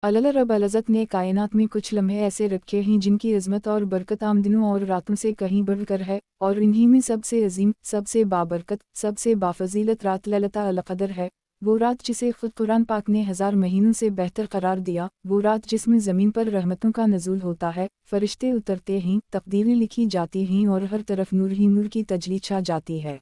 अल्लाह रब्बुल इज़्ज़त ने कायनात में कुछ लम्हे ऐसे रखे हैं जिनकी अज़मत और बरकत आम दिनों और रातों से कहीं बढ़कर है, और इन्हीं में सबसे अजीम, सबसे बाबरकत, सबसे बाफजीलत रात लैलतुल क़द्र है। वो रात जिसे खुद कुरान पाक ने 1000 महीनों से बेहतर करार दिया, वो रात जिसमें ज़मीन पर रहमतों का नज़ूल होता है, फरिश्ते उतरते हैं, तक़दीरें लिखी जाती हैं और हर तरफ नूर ही नूर की तजली छा जाती है।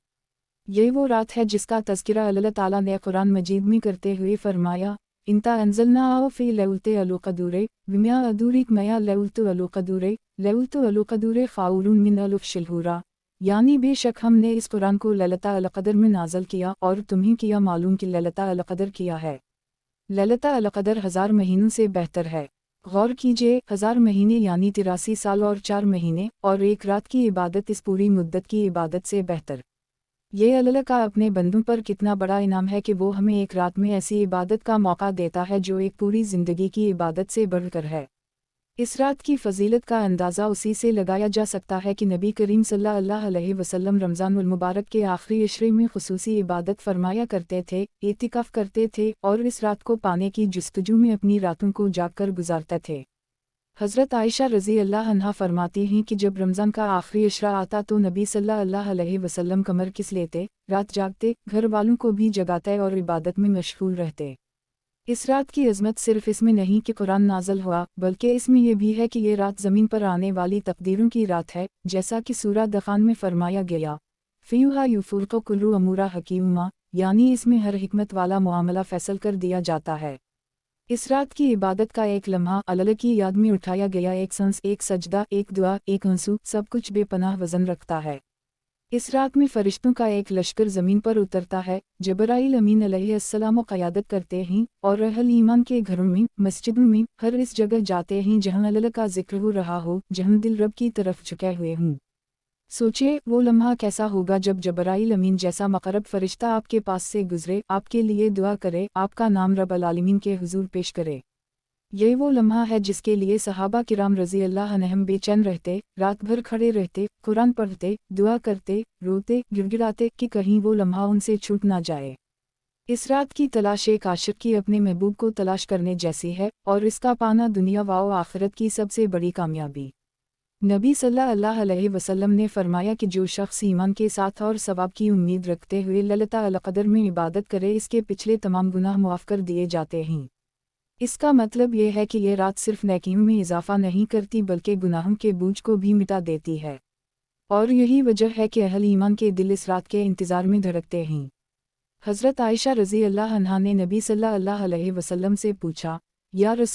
ये वो रात है जिसका तज़किरा अल्लाह ताला ने कुरान मजीद में करते हुए फरमाया, इंता अंज़लनाहु फ़ी लैलतिल क़द्र विमा अदरीक मा लैलतुल क़द्र लैलतुल क़द्र ख़ैरुम मिन अल्फ़ि शहर, यानी बेशक हमने इस कुरान को लैलतुल क़द्र में नाज़िल किया और तुम्हें किया मालूम कि लैलतुल क़द्र किया है। लैलतुल क़द्र 1000 महीनों से बेहतर है। गौर कीजिए, 1000 महीने यानी 83 साल और 4 महीने, और एक रात की इबादत इस पूरी मुद्दत की इबादत से बेहतर। ये अल्लाह का अपने बंदों पर कितना बड़ा इनाम है कि वो हमें एक रात में ऐसी इबादत का मौका देता है जो एक पूरी ज़िंदगी की इबादत से बढ़कर है। इस रात की फ़जीलत का अंदाज़ा उसी से लगाया जा सकता है कि नबी करीम सल्लल्लाहु अलैहि वसल्लम रमज़ानुल मुबारक के आखिरी इशरे में खुसूसी इबादत फरमाया करते थे, एतिकाफ़ करते थे और इस रात को पाने की जुस्तजू में अपनी रातों को जागकर गुजारते थे। हज़रत आयशा रज़ी अल्लाह अन्हा फरमाती हैं कि जब रमज़ान का आखिरी इशरा आता तो नबी सल्लल्लाहु अलैहि वसल्लम कमर किस लेते, रात जागते, घर वालों को भी जगाते और इबादत में मशगूल रहते। इस रात की अज़मत सिर्फ़ इसमें नहीं कि कुरान नाज़िल हुआ, बल्कि इसमें यह भी है कि ये रात ज़मीन पर आने वाली तक़दीरों की रात है, जैसा कि सूरह दखान में फरमाया गया, फ़ीहा युफ़रक़ु कुल्लु अमूरा हकीमा, यानी इसमें हर हिकमत वाला मामला फ़ैसल कर दिया जाता है। इस रात की इबादत का एक लम्हा, अल्लाह की याद में उठाया गया एक सांस, एक सजदा, एक दुआ, एक आंसू, सब कुछ बेपनाह वज़न रखता है। इस रात में फरिश्तों का एक लश्कर ज़मीन पर उतरता है, जबराइल अमीन अलैहिस्सलाम क़यादत करते हैं और अहल ईमान के घरों में, मस्जिदों में, हर इस जगह जाते हैं जहाँ अल्लाह का जिक्र हो रहा हो, जहाँ दिल रब की तरफ झुके हुए हों। सोचिए, वो लम्हा कैसा होगा जब जबराइल अमीन जैसा मक़रब फरिश्ता आपके पास से गुजरे, आपके लिए दुआ करे, आपका नाम रब्बुल आलमीन के हुजूर पेश करे। ये वो लम्हा है जिसके लिए सहाबा किराम रज़ी अल्लाह अन्हुम बेचैन रहते, रात भर खड़े रहते, कुरान पढ़ते, दुआ करते, रोते, गिड़गिड़ाते कि कहीं वो लम्हा उनसे छूट ना जाए। इस रात की तलाश एक आशिक़ की अपने महबूब को तलाश करने जैसी है, और इसका पाना दुनिया व आखिरत की सबसे बड़ी कामयाबी। नबी सल्लल्लाहु अलैहि वसल्लम ने फरमाया कि जो शख्स ईमान के साथ और सवाब की उम्मीद रखते हुए लैलतुल क़द्र में इबादत करे, इसके पिछले तमाम गुनाह मुआफ़ कर दिए जाते हैं। इसका मतलब ये है कि ये रात सिर्फ नेकियों में इजाफ़ा नहीं करती बल्कि गुनाहों के बोझ को भी मिटा देती है, और यही वजह है कि अहल ईमान के दिल इस रात के इंतज़ार में धड़कते हैं। हज़रत आयशा रज़ी अल्लाह अन्हा ने नबी सल्लल्लाहु अलैहि वसल्लम से पूछा, या रसूल